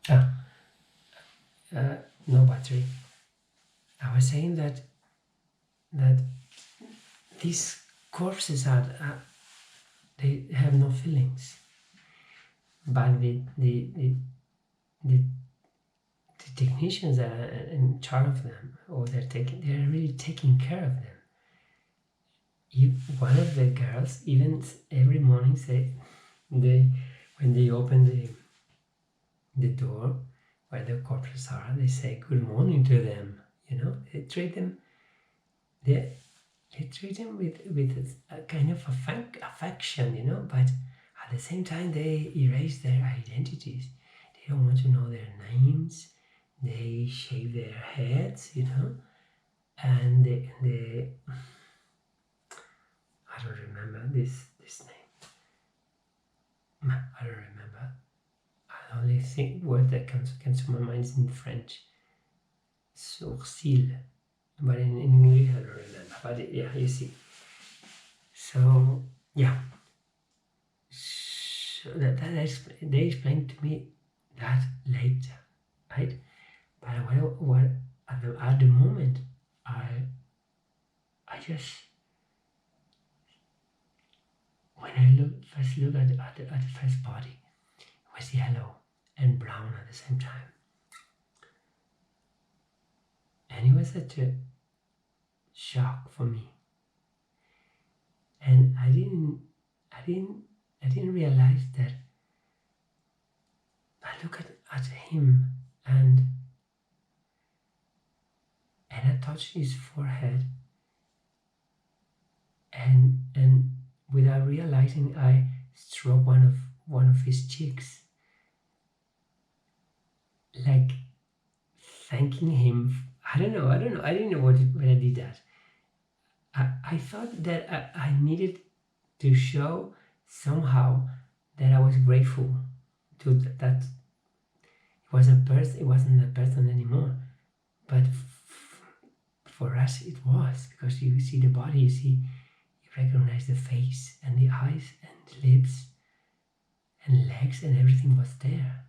Ah, no battery. I was saying that these corpses they have no feelings, but the, the technicians that are in charge of them, or they're really taking care of them. One of the girls even every morning say they when they open the door where the corpses are, they say good morning to them. They treat them they they treat them with a kind of affection, but at the same time they erase their identities. They don't want to know their names. They shave their heads, and I don't remember this name. I don't remember. The only word that comes to my mind is in French. Sourcil. But in English I don't remember. But yeah, you see. So yeah. So they explained to me that later, right? But what at the moment I just when I first look at the first body, it was yellow and brown at the same time, and it was such a shock for me. And I didn't realize that I look at him and I touch his forehead, and without realizing I stroke one of his cheeks, like thanking him. I don't know. I didn't know when I did that. I thought that I needed to show somehow that I was grateful to that it was a person. It wasn't a person anymore, but for us it was, because you see the body, you recognize the face and the eyes and the lips and legs, and everything was there.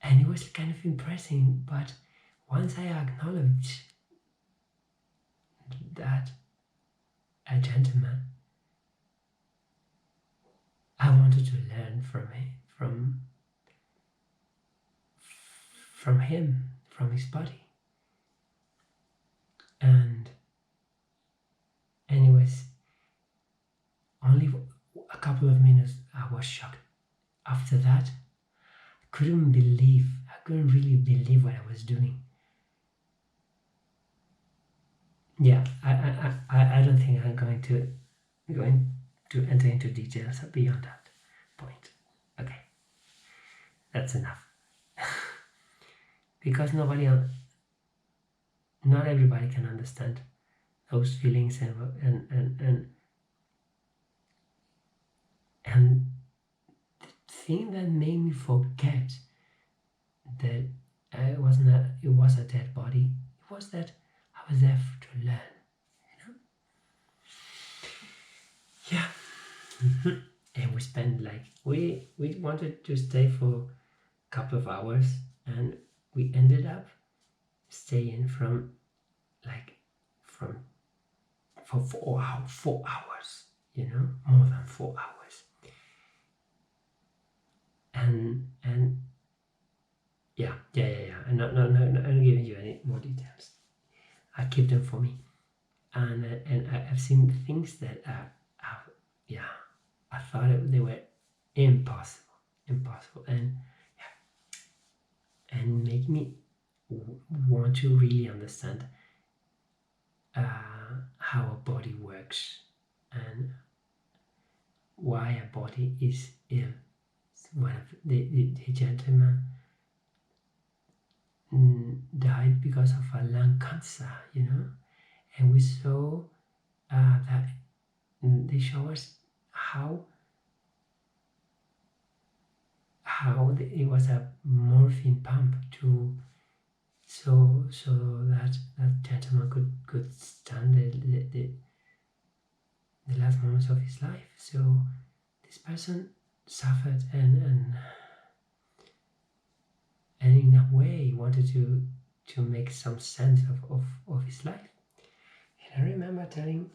And it was kind of impressive, but once I acknowledged that a gentleman, I wanted to learn from him, from his body. And anyways, only a couple of minutes I was shocked. After that, I couldn't really believe what I was doing. Yeah, I don't think I'm going to enter into details beyond that point. Okay, that's enough. Because not everybody can understand those feelings, and the thing that made me forget that it was a dead body. It was that I was there to learn. Yeah. And we spent we wanted to stay for a couple of hours, and we ended up staying from for 4 hours, more than 4 hours. And yeah. I'm not giving you any more details. I keep them for me. And I've seen things that yeah, I thought they were impossible, and make me want to really understand how a body works and why a body is ill. One of the gentleman died because of a lung cancer, and we saw that they show us how it was a morphine pump to so that gentleman could stand the last moments of his life. So this person suffered, and and in a way he wanted to make some sense of his life. And I remember telling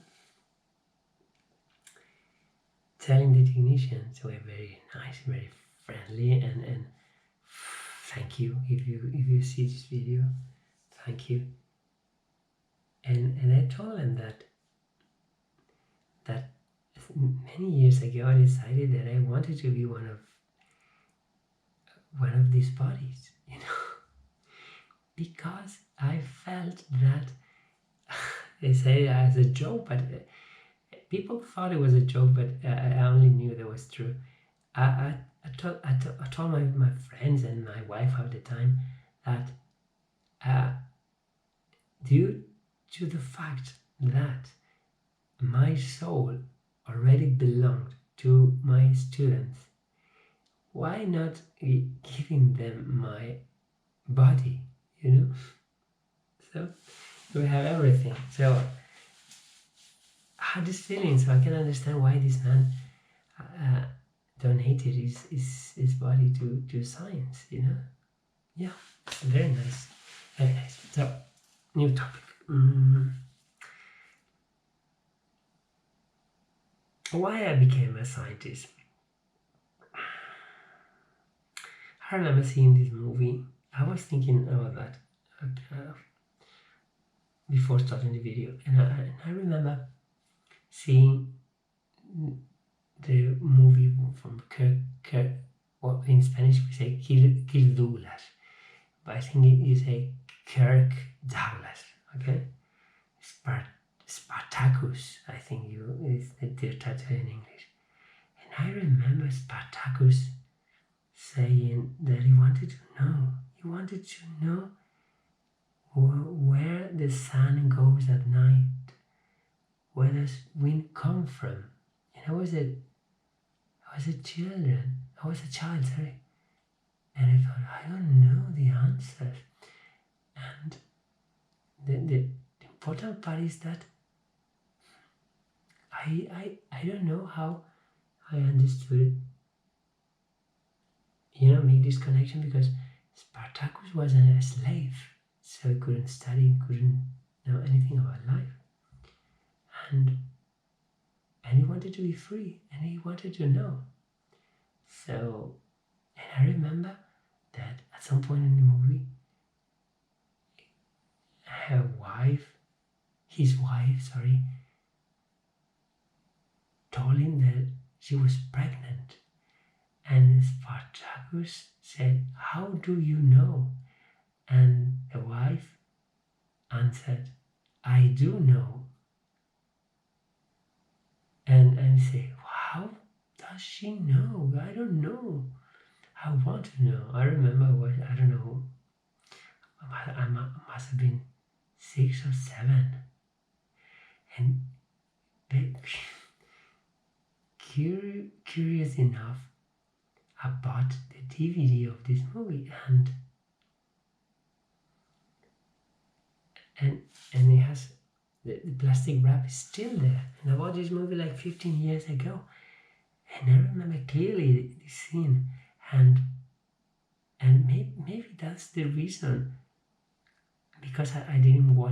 the technicians, who were very nice, very friendly, and thank you if you see this video, thank you. And I told them that many years ago I decided that I wanted to be one of these bodies, because I felt that they say it as a joke, but people thought it was a joke, but I only knew that was true. I told my friends and my wife at the time that due to the fact that my soul already belonged to my students, why not giving them my body, So we have everything. So I had this feeling, so I can understand why this man donated his body to science, Yeah, very nice. Very nice. So, new topic. Why I became a scientist. I remember seeing this movie. I was thinking about that before starting the video, and I remember seeing the movie from Kirk. Well, in Spanish we say Kirk Douglas, but I think you say Kirk Douglas. Okay, Spartacus. I think is the title in English, and I remember Spartacus saying that he wanted to know. He wanted to know where the sun goes at night, where does wind come from. And I was a child, sorry. And I thought, I don't know the answer. And the important part is that I don't know how I understood it. Make this connection, because Spartacus was a slave, so he couldn't study, couldn't know anything about life. And he wanted to be free, and he wanted to know. So, and I remember that at some point in the movie, his wife, told him that she was pregnant. And Spartacus said, "How do you know?" And the wife answered, "I do know." And he said, "How does she know? I don't know. I want to know." I remember I don't know, I must have been 6 or 7. And curious enough, I bought the DVD of this movie, and it has the plastic wrap is still there. And I bought this movie like 15 years ago, and I remember clearly the scene, and maybe that's the reason, because I didn't watch